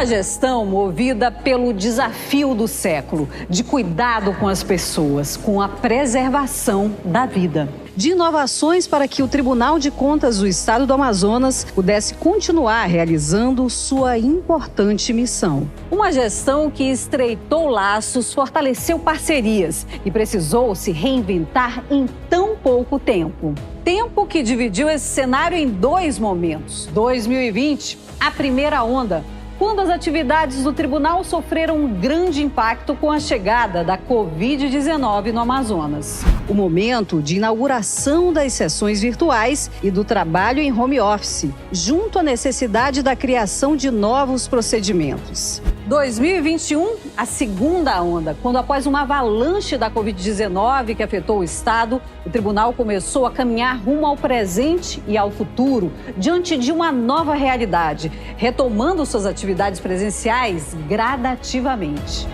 Uma gestão movida pelo desafio do século, de cuidado com as pessoas, com a preservação da vida. De inovações para que o Tribunal de Contas do Estado do Amazonas pudesse continuar realizando sua importante missão. Uma gestão que estreitou laços, fortaleceu parcerias e precisou se reinventar em tão pouco tempo. Tempo que dividiu esse cenário em dois momentos. 2020, a primeira onda, quando as atividades do tribunal sofreram um grande impacto com a chegada da Covid-19 no Amazonas. O momento de inauguração das sessões virtuais e do trabalho em home office, junto à necessidade da criação de novos procedimentos. 2021, a segunda onda, quando após uma avalanche da Covid-19 que afetou o estado, o tribunal começou a caminhar rumo ao presente e ao futuro, diante de uma nova realidade, retomando suas atividades presenciais gradativamente.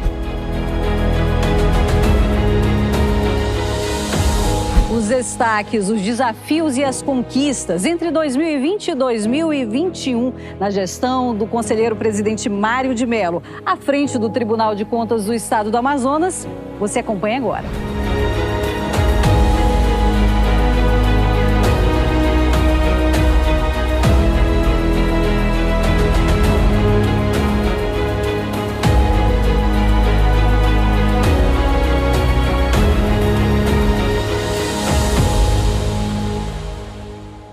Os destaques, os desafios e as conquistas entre 2020 e 2021 na gestão do conselheiro-presidente Mário de Mello, à frente do Tribunal de Contas do Estado do Amazonas, você acompanha agora.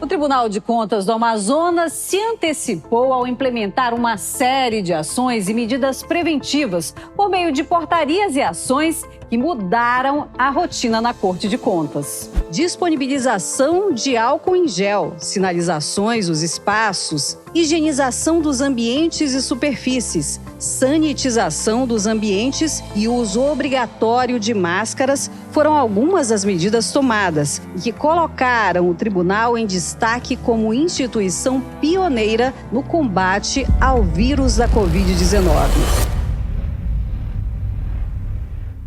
O Tribunal de Contas do Amazonas se antecipou ao implementar uma série de ações e medidas preventivas por meio de portarias e ações que mudaram a rotina na Corte de Contas. Disponibilização de álcool em gel, sinalizações dos espaços, higienização dos ambientes e superfícies, sanitização dos ambientes e uso obrigatório de máscaras foram algumas das medidas tomadas e que colocaram o tribunal em destaque como instituição pioneira no combate ao vírus da Covid-19.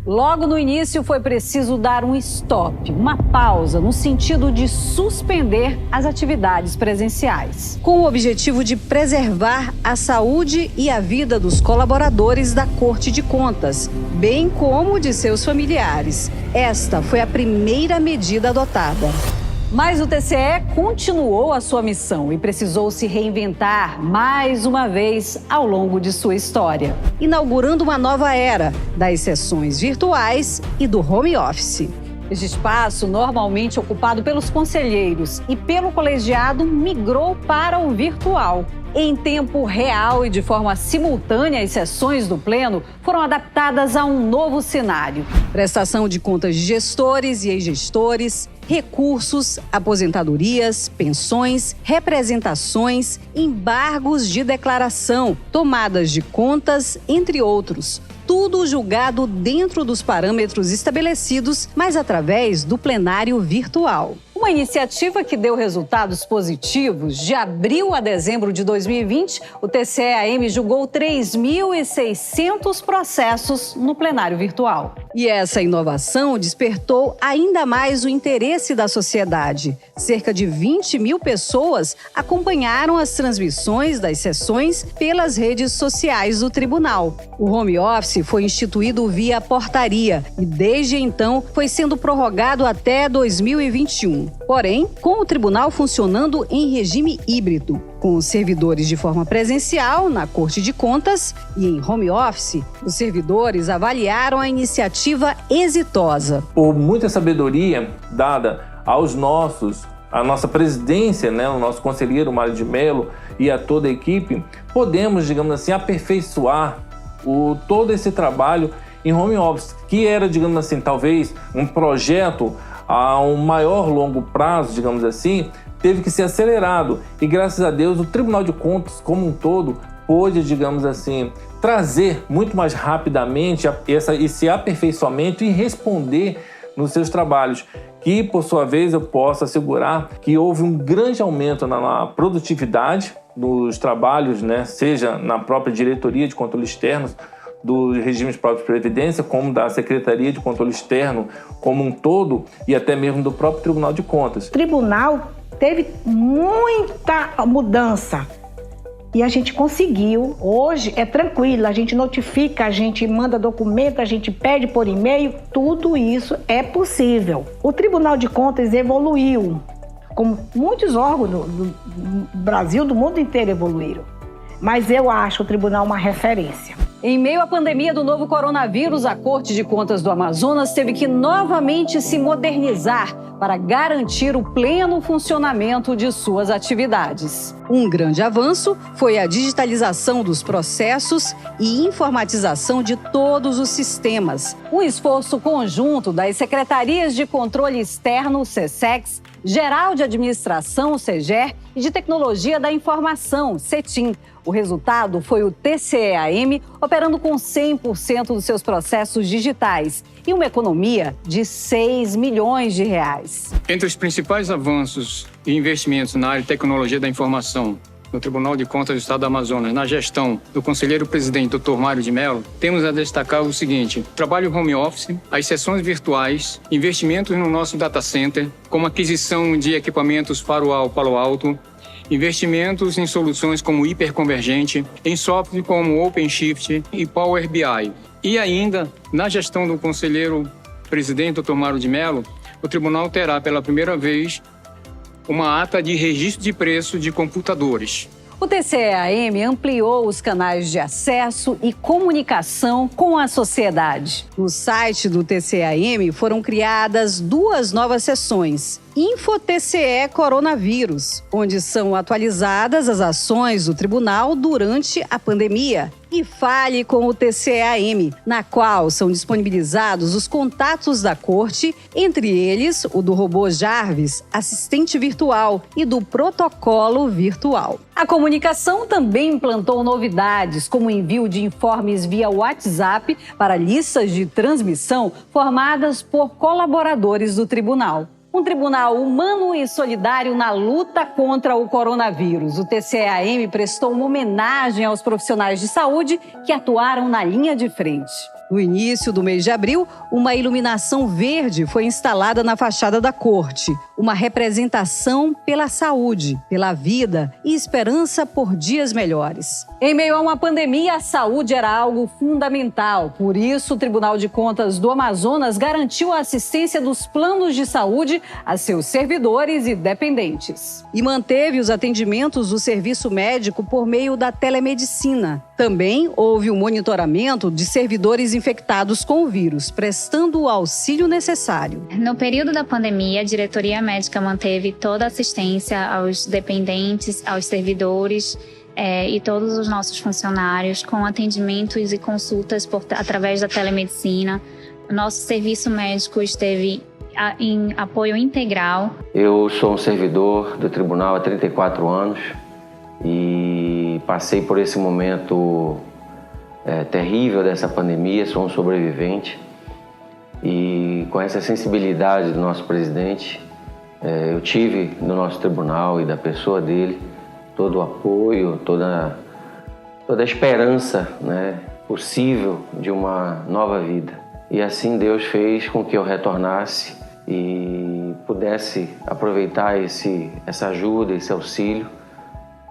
Logo no início foi preciso dar um stop, uma pausa, no sentido de suspender as atividades presenciais, com o objetivo de preservar a saúde e a vida dos colaboradores da Corte de Contas, bem como de seus familiares. Esta foi a primeira medida adotada. Mas o TCE continuou a sua missão e precisou se reinventar mais uma vez ao longo de sua história, inaugurando uma nova era das sessões virtuais e do home office. Este espaço, normalmente ocupado pelos conselheiros e pelo colegiado, migrou para o virtual. Em tempo real e de forma simultânea, as sessões do Pleno foram adaptadas a um novo cenário. Prestação de contas de gestores e ex-gestores, recursos, aposentadorias, pensões, representações, embargos de declaração, tomadas de contas, entre outros. Tudo julgado dentro dos parâmetros estabelecidos, mas através do plenário virtual. Uma iniciativa que deu resultados positivos. De abril a dezembro de 2020, o TCE-AM julgou 3.600 processos no plenário virtual. E essa inovação despertou ainda mais o interesse da sociedade. Cerca de 20 mil pessoas acompanharam as transmissões das sessões pelas redes sociais do tribunal. O home office foi instituído via portaria e, desde então, foi sendo prorrogado até 2021. Porém, com o tribunal funcionando em regime híbrido, com os servidores de forma presencial na Corte de Contas e em home office, os servidores avaliaram a iniciativa exitosa. Por muita sabedoria dada à nossa presidência, o nosso conselheiro Mário de Mello e a toda a equipe, podemos, digamos assim, aperfeiçoar todo esse trabalho em home office, que era, digamos assim, talvez um projeto a um maior longo prazo, digamos assim, teve que ser acelerado. E graças a Deus o Tribunal de Contas como um todo pôde, digamos assim, trazer muito mais rapidamente esse aperfeiçoamento e responder nos seus trabalhos, que por sua vez eu posso assegurar que houve um grande aumento na produtividade dos trabalhos, seja na própria diretoria de controle externo dos regimes próprios de previdência, como da Secretaria de Controle Externo como um todo e até mesmo do próprio Tribunal de Contas. O tribunal teve muita mudança E a gente conseguiu. Hoje é tranquilo, a gente notifica, a gente manda documento, a gente pede por e-mail, tudo isso é possível. O Tribunal de Contas evoluiu, como muitos órgãos do Brasil, do mundo inteiro evoluíram. Mas eu acho o tribunal uma referência. Em meio à pandemia do novo coronavírus, a Corte de Contas do Amazonas teve que novamente se modernizar para garantir o pleno funcionamento de suas atividades. Um grande avanço foi a digitalização dos processos e informatização de todos os sistemas. Um esforço conjunto das Secretarias de Controle Externo, SESEX, Geral de Administração, SEGER, e de Tecnologia da Informação, CETIM. O resultado foi o TCEAM operando com 100% dos seus processos digitais e uma economia de 6 milhões de reais. Entre os principais avanços e investimentos na área de tecnologia da informação no Tribunal de Contas do Estado do Amazonas, na gestão do conselheiro-presidente Dr. Mário de Mello, temos a destacar o seguinte: trabalho home office, as sessões virtuais, investimentos no nosso data center, como aquisição de equipamentos para Palo Alto, investimentos em soluções como hiperconvergente, em software como OpenShift e Power BI. E ainda, na gestão do conselheiro-presidente Dr. Mário de Mello, o tribunal terá pela primeira vez uma ata de registro de preço de computadores. O TCEAM ampliou os canais de acesso e comunicação com a sociedade. No site do TCEAM foram criadas 2 novas seções. InfoTCE Coronavírus, onde são atualizadas as ações do tribunal durante a pandemia. E Fale com o TCEAM, na qual são disponibilizados os contatos da corte, entre eles o do robô Jarvis, assistente virtual, e do protocolo virtual. A comunicação também implantou novidades, como o envio de informes via WhatsApp para listas de transmissão formadas por colaboradores do tribunal. Um tribunal humano e solidário na luta contra o coronavírus. O TCEAM prestou uma homenagem aos profissionais de saúde que atuaram na linha de frente. No início do mês de abril, uma iluminação verde foi instalada na fachada da corte. Uma representação pela saúde, pela vida e esperança por dias melhores. Em meio a uma pandemia, a saúde era algo fundamental. Por isso, o Tribunal de Contas do Amazonas garantiu a assistência dos planos de saúde a seus servidores e dependentes. E manteve os atendimentos do serviço médico por meio da telemedicina. Também houve o monitoramento de servidores infectados com o vírus, prestando o auxílio necessário. No período da pandemia, a diretoria médica manteve toda a assistência aos dependentes, aos servidores e todos os nossos funcionários com atendimentos e consultas através da telemedicina. O nosso serviço médico esteve em apoio integral. Eu sou um servidor do tribunal há 34 anos e passei por esse momento terrível dessa pandemia, sou um sobrevivente e com essa sensibilidade do nosso presidente, eu tive no nosso tribunal e da pessoa dele todo o apoio, toda a esperança, possível de uma nova vida. E assim Deus fez com que eu retornasse e pudesse aproveitar essa ajuda, esse auxílio,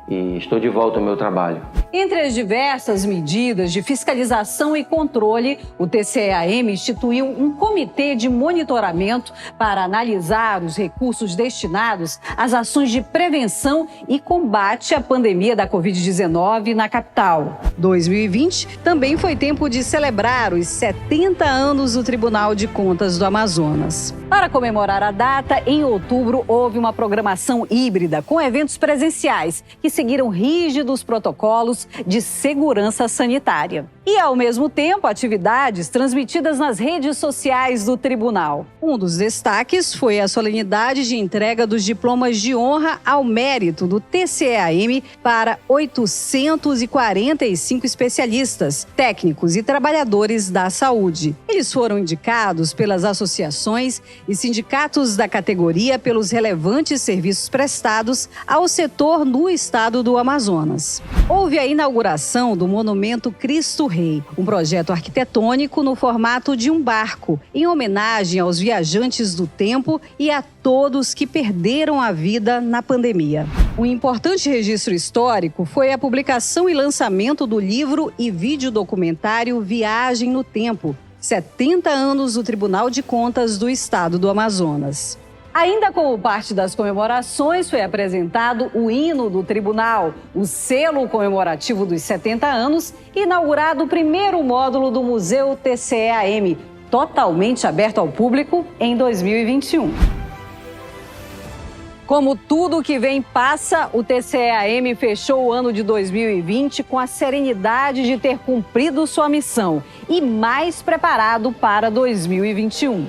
e estou de volta ao meu trabalho. Entre as diversas medidas de fiscalização e controle, o TCEAM instituiu um comitê de monitoramento para analisar os recursos destinados às ações de prevenção e combate à pandemia da Covid-19 na capital. 2020 também foi tempo de celebrar os 70 anos do Tribunal de Contas do Amazonas. Para comemorar a data, em outubro houve uma programação híbrida com eventos presenciais que seguiram rígidos protocolos de segurança sanitária. E, ao mesmo tempo, atividades transmitidas nas redes sociais do tribunal. Um dos destaques foi a solenidade de entrega dos diplomas de honra ao mérito do TCEAM para 845 especialistas, técnicos e trabalhadores da saúde. Eles foram indicados pelas associações e sindicatos da categoria pelos relevantes serviços prestados ao setor no estado do Amazonas. Houve a inauguração do Monumento Cristo Rei, um projeto arquitetônico no formato de um barco, em homenagem aos viajantes do tempo e a todos que perderam a vida na pandemia. Um importante registro histórico foi a publicação e lançamento do livro e videodocumentário Viagem no Tempo, 70 anos do Tribunal de Contas do Estado do Amazonas. Ainda como parte das comemorações, foi apresentado o hino do tribunal, o selo comemorativo dos 70 anos e inaugurado o primeiro módulo do Museu TCEAM, totalmente aberto ao público em 2021. Como tudo que vem passa, o TCEAM fechou o ano de 2020 com a serenidade de ter cumprido sua missão e mais preparado para 2021.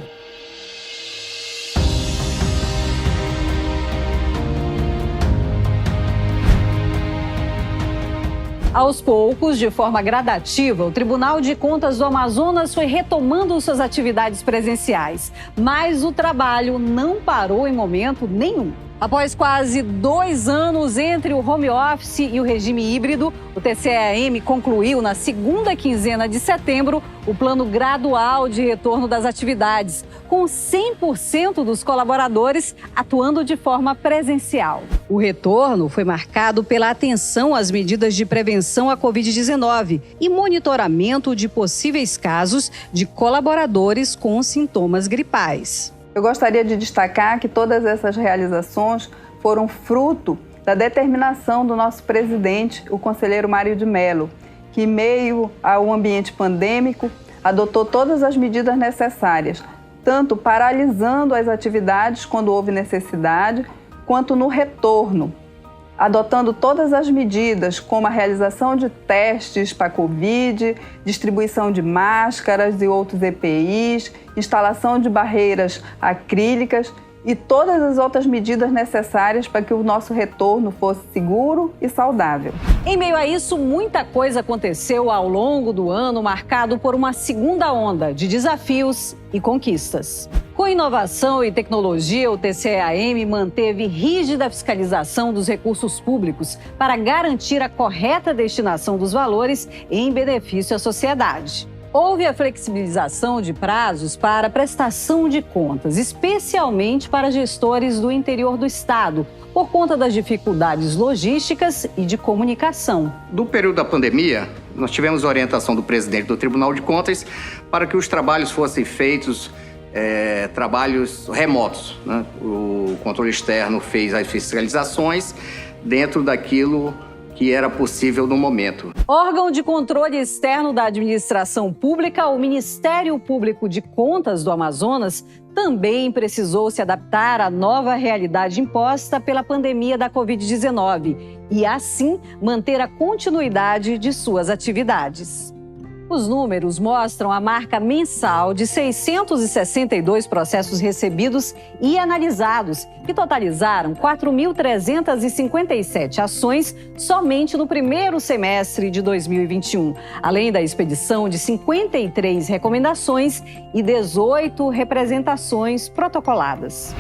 Aos poucos, de forma gradativa, o Tribunal de Contas do Amazonas foi retomando suas atividades presenciais, mas o trabalho não parou em momento nenhum. Após quase 2 anos entre o home office e o regime híbrido, o TCEAM concluiu na segunda quinzena de setembro o plano gradual de retorno das atividades, com 100% dos colaboradores atuando de forma presencial. O retorno foi marcado pela atenção às medidas de prevenção à Covid-19 e monitoramento de possíveis casos de colaboradores com sintomas gripais. Eu gostaria de destacar que todas essas realizações foram fruto da determinação do nosso presidente, o conselheiro Mário de Mello, que, em meio ao ambiente pandêmico, adotou todas as medidas necessárias, tanto paralisando as atividades quando houve necessidade, quanto no retorno, adotando todas as medidas, como a realização de testes para Covid, distribuição de máscaras e outros EPIs, instalação de barreiras acrílicas e todas as outras medidas necessárias para que o nosso retorno fosse seguro e saudável. Em meio a isso, muita coisa aconteceu ao longo do ano, marcado por uma segunda onda de desafios e conquistas. Com inovação e tecnologia, o TCEAM manteve rígida fiscalização dos recursos públicos para garantir a correta destinação dos valores em benefício à sociedade. Houve a flexibilização de prazos para prestação de contas, especialmente para gestores do interior do estado, por conta das dificuldades logísticas e de comunicação. Do período da pandemia, nós tivemos orientação do presidente do Tribunal de Contas para que os trabalhos fossem feitos trabalhos remotos, né? O controle externo fez as fiscalizações dentro daquilo que era possível no momento. Órgão de controle externo da administração pública, o Ministério Público de Contas do Amazonas também precisou se adaptar à nova realidade imposta pela pandemia da Covid-19 e, assim, manter a continuidade de suas atividades. Os números mostram a marca mensal de 662 processos recebidos e analisados, que totalizaram 4.357 ações somente no primeiro semestre de 2021, além da expedição de 53 recomendações e 18 representações protocoladas.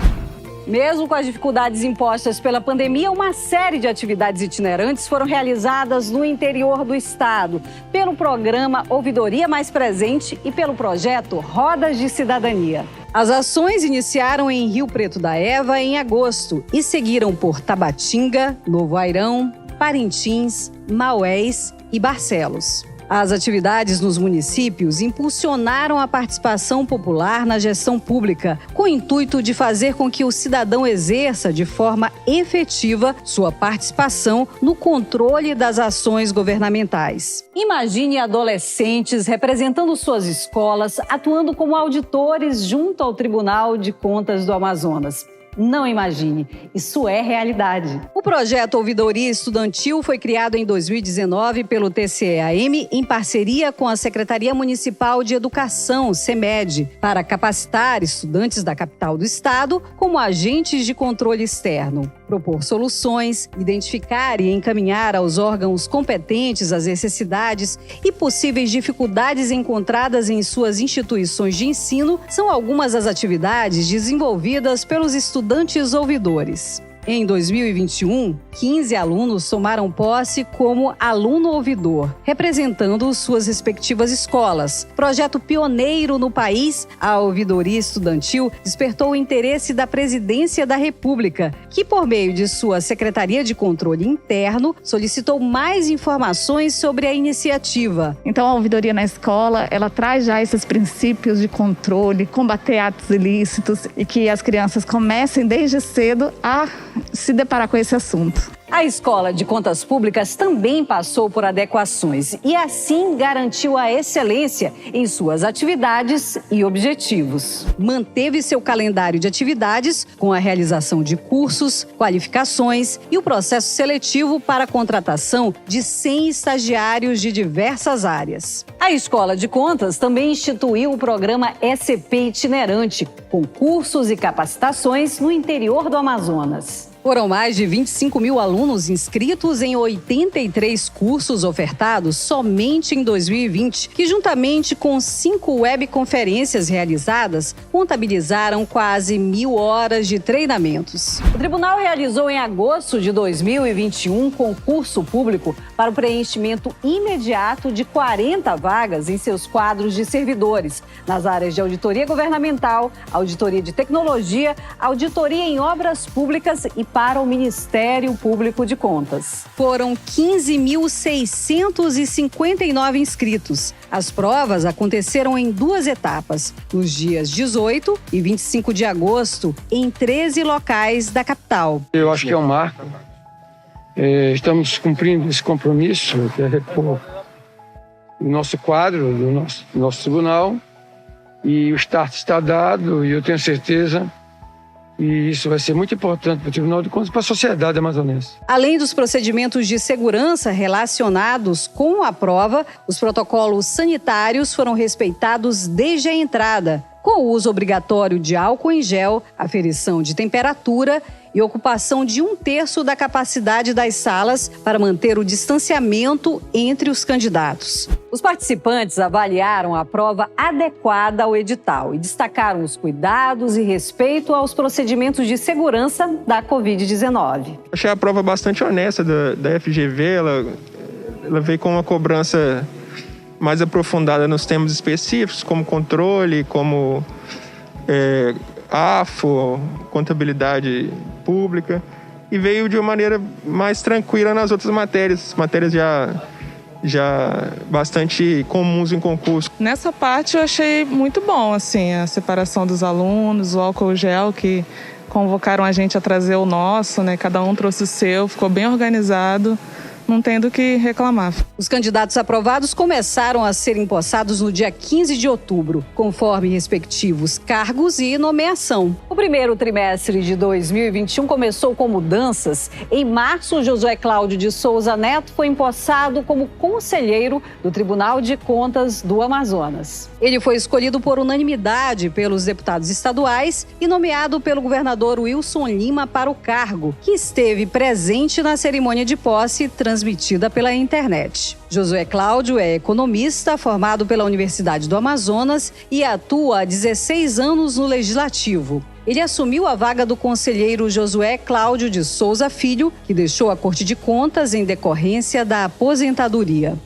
Mesmo com as dificuldades impostas pela pandemia, uma série de atividades itinerantes foram realizadas no interior do estado, pelo programa Ouvidoria Mais Presente e pelo projeto Rodas de Cidadania. As ações iniciaram em Rio Preto da Eva em agosto e seguiram por Tabatinga, Novo Airão, Parintins, Maués e Barcelos. As atividades nos municípios impulsionaram a participação popular na gestão pública, com o intuito de fazer com que o cidadão exerça de forma efetiva sua participação no controle das ações governamentais. Imagine adolescentes representando suas escolas, atuando como auditores junto ao Tribunal de Contas do Amazonas. Não imagine, isso é realidade. O projeto Ouvidoria Estudantil foi criado em 2019 pelo TCEAM em parceria com a Secretaria Municipal de Educação, SEMED, para capacitar estudantes da capital do estado como agentes de controle externo, propor soluções, identificar e encaminhar aos órgãos competentes as necessidades e possíveis dificuldades encontradas em suas instituições de ensino são algumas das atividades desenvolvidas pelos estudantes ouvidores. Em 2021, 15 alunos tomaram posse como aluno ouvidor, representando suas respectivas escolas. Projeto pioneiro no país, a ouvidoria estudantil despertou o interesse da Presidência da República, que, por meio de sua Secretaria de Controle Interno, solicitou mais informações sobre a iniciativa. Então, a ouvidoria na escola, ela traz já esses princípios de controle, combater atos ilícitos e que as crianças comecem desde cedo a se deparar com esse assunto. A Escola de Contas Públicas também passou por adequações e assim garantiu a excelência em suas atividades e objetivos. Manteve seu calendário de atividades com a realização de cursos, qualificações e o processo seletivo para a contratação de 100 estagiários de diversas áreas. A Escola de Contas também instituiu o programa SCP Itinerante, com cursos e capacitações no interior do Amazonas. Foram mais de 25 mil alunos inscritos em 83 cursos ofertados somente em 2020, que juntamente com 5 webconferências realizadas, contabilizaram quase 1.000 horas de treinamentos. O tribunal realizou em agosto de 2021 concurso público para o preenchimento imediato de 40 vagas em seus quadros de servidores, nas áreas de auditoria governamental, auditoria de tecnologia, auditoria em obras públicas e para o Ministério Público de Contas. Foram 15.659 inscritos. As provas aconteceram em 2 etapas, nos dias 18 e 25 de agosto, em 13 locais da capital. Eu acho que é um marco. Estamos cumprindo esse compromisso, que é repor o nosso quadro do nosso tribunal, e o start está dado, e eu tenho certeza e isso vai ser muito importante para o Tribunal de Contas e para a sociedade amazonense. Além dos procedimentos de segurança relacionados com a prova, os protocolos sanitários foram respeitados desde a entrada, com o uso obrigatório de álcool em gel, aferição de temperatura e ocupação de 1/3 da capacidade das salas para manter o distanciamento entre os candidatos. Os participantes avaliaram a prova adequada ao edital e destacaram os cuidados e respeito aos procedimentos de segurança da Covid-19. Achei a prova bastante honesta da FGV, ela veio com uma cobrança mais aprofundada nos temas específicos, como controle, como AFO, contabilidade pública, e veio de uma maneira mais tranquila nas outras matérias já bastante comuns em concurso. Nessa parte eu achei muito bom, assim, a separação dos alunos, o álcool gel que convocaram a gente a trazer o nosso, né? Cada um trouxe o seu, ficou bem organizado. Não tem do que reclamar. Os candidatos aprovados começaram a ser empossados no dia 15 de outubro, conforme respectivos cargos e nomeação. O primeiro trimestre de 2021 começou com mudanças. Em março, Josué Cláudio de Souza Neto foi empossado como conselheiro do Tribunal de Contas do Amazonas. Ele foi escolhido por unanimidade pelos deputados estaduais e nomeado pelo governador Wilson Lima para o cargo, que esteve presente na cerimônia de posse transmitida pela internet. Josué Cláudio é economista, formado pela Universidade do Amazonas e atua há 16 anos no Legislativo. Ele assumiu a vaga do conselheiro Josué Cláudio de Souza Filho, que deixou a Corte de Contas em decorrência da aposentadoria.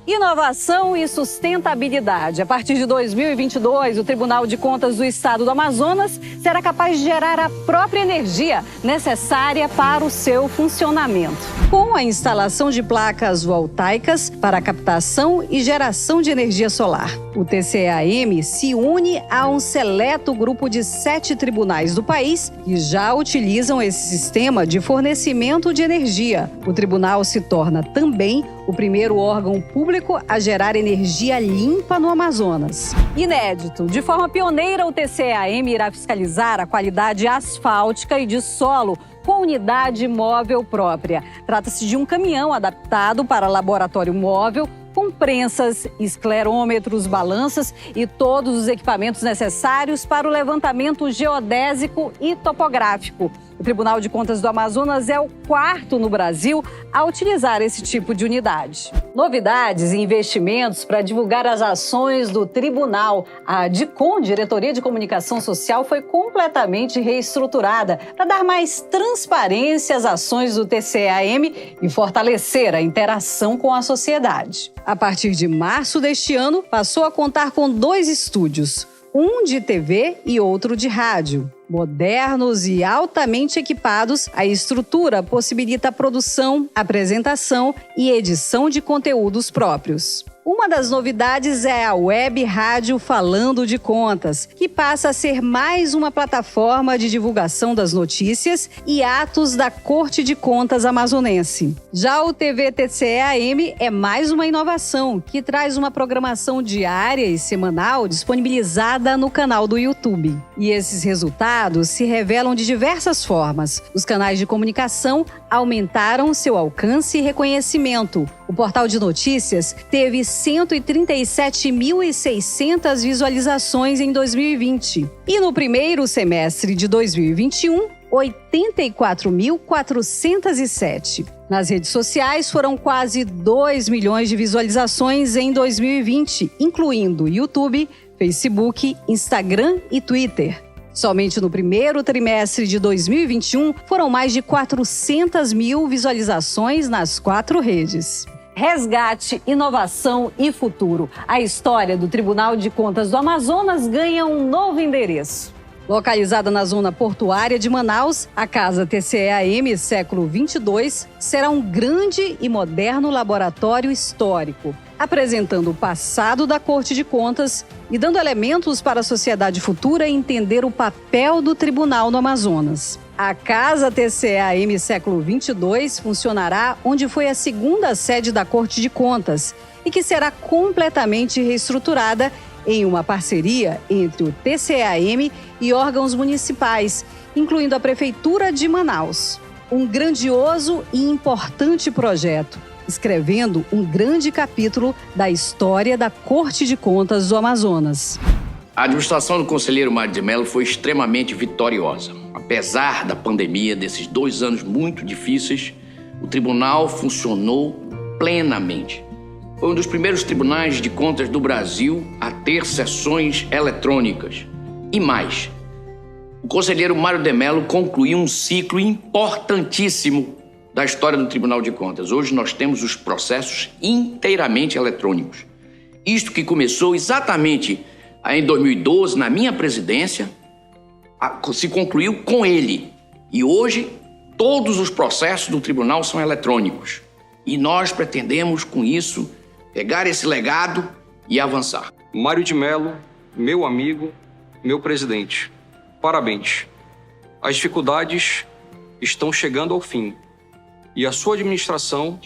Inovação e sustentabilidade. A partir de 2022, o Tribunal de Contas do Estado do Amazonas será capaz de gerar a própria energia necessária para o seu funcionamento, com a instalação de placas voltaicas para a captação e geração de energia solar. O TCEAM se une a um seleto grupo de 7 tribunais do país que já utilizam esse sistema de fornecimento de energia. O tribunal se torna também o primeiro órgão público a gerar energia limpa no Amazonas. Inédito, de forma pioneira, o TCEAM irá fiscalizar a qualidade asfáltica e de solo com unidade móvel própria. Trata-se de um caminhão adaptado para laboratório móvel, com prensas, esclerômetros, balanças e todos os equipamentos necessários para o levantamento geodésico e topográfico, O Tribunal de Contas do Amazonas é o 4º no Brasil a utilizar esse tipo de unidade. Novidades e investimentos para divulgar as ações do tribunal. A DICOM, Diretoria de Comunicação Social, foi completamente reestruturada para dar mais transparência às ações do TCE-AM e fortalecer a interação com a sociedade. A partir de março deste ano, passou a contar com 2 estúdios, um de TV e outro de rádio. Modernos e altamente equipados, a estrutura possibilita a produção, apresentação e edição de conteúdos próprios. Uma das novidades é a Web Rádio Falando de Contas, que passa a ser mais uma plataforma de divulgação das notícias e atos da Corte de Contas amazonense. Já o TV TCE-AM é mais uma inovação, que traz uma programação diária e semanal disponibilizada no canal do YouTube. E esses resultados se revelam de diversas formas. Os canais de comunicação aumentaram seu alcance e reconhecimento. O portal de notícias teve 137.600 visualizações em 2020. E no primeiro semestre de 2021, 84.407. Nas redes sociais foram quase 2 milhões de visualizações em 2020, incluindo YouTube, Facebook, Instagram e Twitter. Somente no primeiro trimestre de 2021, foram mais de 400 mil visualizações nas 4 redes. Resgate, inovação e futuro. A história do Tribunal de Contas do Amazonas ganha um novo endereço. Localizada na zona portuária de Manaus, a Casa TCE-AM século 22 será um grande e moderno laboratório histórico, apresentando o passado da Corte de Contas e dando elementos para a sociedade futura entender o papel do Tribunal no Amazonas. A Casa TCE-AM século 22 funcionará onde foi a segunda sede da Corte de Contas e que será completamente reestruturada em uma parceria entre o TCE-AM e órgãos municipais, incluindo a Prefeitura de Manaus. Um grandioso e importante projeto, escrevendo um grande capítulo da história da Corte de Contas do Amazonas. A administração do conselheiro Mário de Mello foi extremamente vitoriosa. Apesar da pandemia, desses 2 anos muito difíceis, o tribunal funcionou plenamente. Foi um dos primeiros tribunais de contas do Brasil a ter sessões eletrônicas. E mais, o conselheiro Mário de Mello concluiu um ciclo importantíssimo da história do Tribunal de Contas. Hoje nós temos os processos inteiramente eletrônicos. Isto que começou exatamente em 2012, na minha presidência, se concluiu com ele. E hoje, todos os processos do tribunal são eletrônicos. E nós pretendemos, com isso, pegar esse legado e avançar. Mário de Mello, meu amigo, meu presidente, parabéns. As dificuldades estão chegando ao fim e a sua administração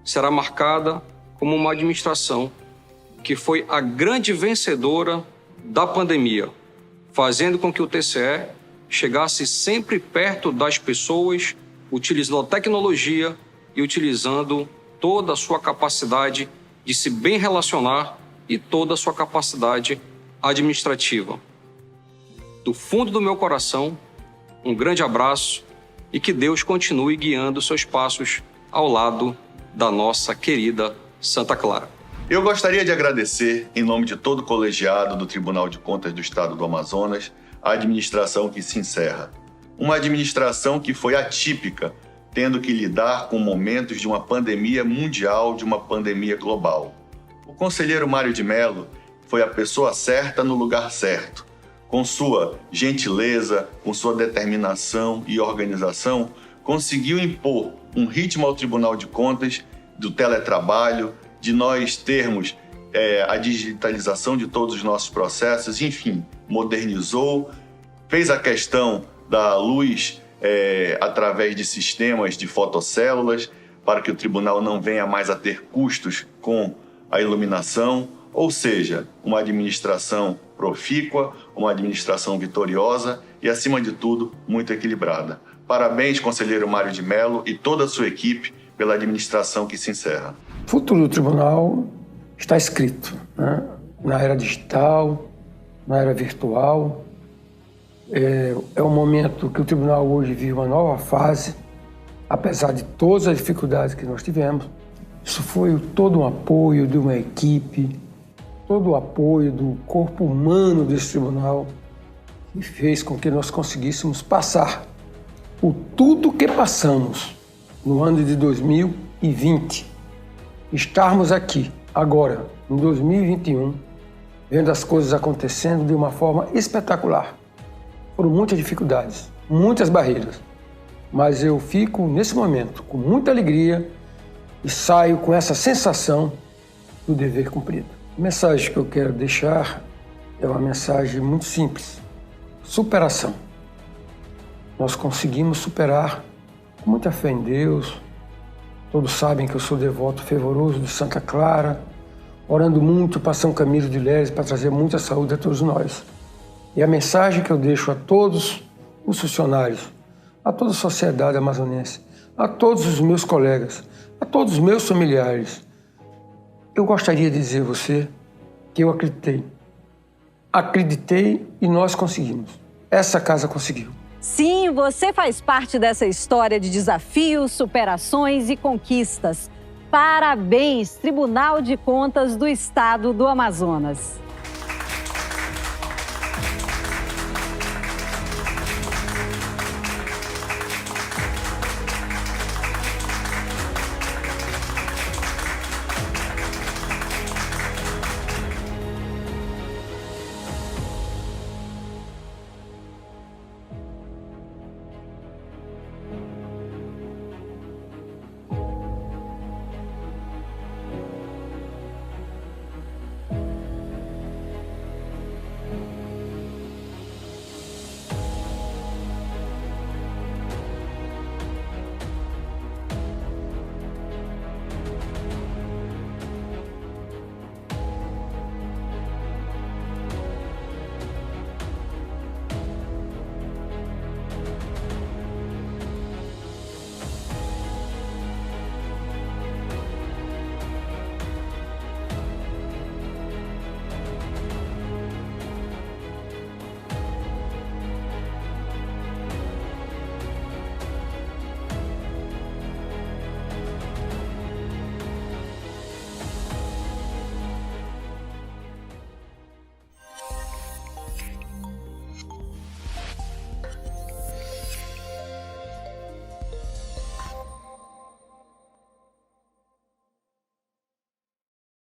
será marcada como uma administração que foi a grande vencedora da pandemia, fazendo com que o TCE chegasse sempre perto das pessoas, utilizando a tecnologia e utilizando toda a sua capacidade de se bem relacionar e toda a sua capacidade administrativa. Do fundo do meu coração, um grande abraço e que Deus continue guiando seus passos ao lado da nossa querida Santa Clara. Eu gostaria de agradecer, em nome de todo o colegiado do Tribunal de Contas do Estado do Amazonas, a administração que se encerra. Uma administração que foi atípica, tendo que lidar com momentos de uma pandemia mundial, de uma pandemia global. O conselheiro Mário de Mello foi a pessoa certa no lugar certo. Com sua gentileza, com sua determinação e organização, conseguiu impor um ritmo ao Tribunal de Contas do teletrabalho, de nós termos a digitalização de todos os nossos processos, enfim, modernizou, fez a questão da luz através de sistemas de fotocélulas, para que o tribunal não venha mais a ter custos com a iluminação, ou seja, uma administração profícua, uma administração vitoriosa e, acima de tudo, muito equilibrada. Parabéns, conselheiro Mário de Mello e toda a sua equipe pela administração que se encerra. O futuro do tribunal está escrito, né? Na era digital, na era virtual. É um momento que o tribunal hoje vive uma nova fase, apesar de todas as dificuldades que nós tivemos. Isso foi todo um apoio de uma equipe, todo o apoio do corpo humano desse tribunal, que fez com que nós conseguíssemos passar por tudo que passamos no ano de 2020. Estarmos aqui, agora, em 2021, vendo as coisas acontecendo de uma forma espetacular. Foram muitas dificuldades, muitas barreiras, mas eu fico, nesse momento, com muita alegria e saio com essa sensação do dever cumprido. A mensagem que eu quero deixar é uma mensagem muito simples: superação. Nós conseguimos superar com muita fé em Deus. Todos sabem que eu sou devoto fervoroso de Santa Clara, orando muito para São Camilo de Léris para trazer muita saúde a todos nós. E a mensagem que eu deixo a todos os funcionários, a toda a sociedade amazonense, a todos os meus colegas, a todos os meus familiares, eu gostaria de dizer a você que eu acreditei. Acreditei e nós conseguimos. Essa casa conseguiu. Sim, você faz parte dessa história de desafios, superações e conquistas. Parabéns, Tribunal de Contas do Estado do Amazonas.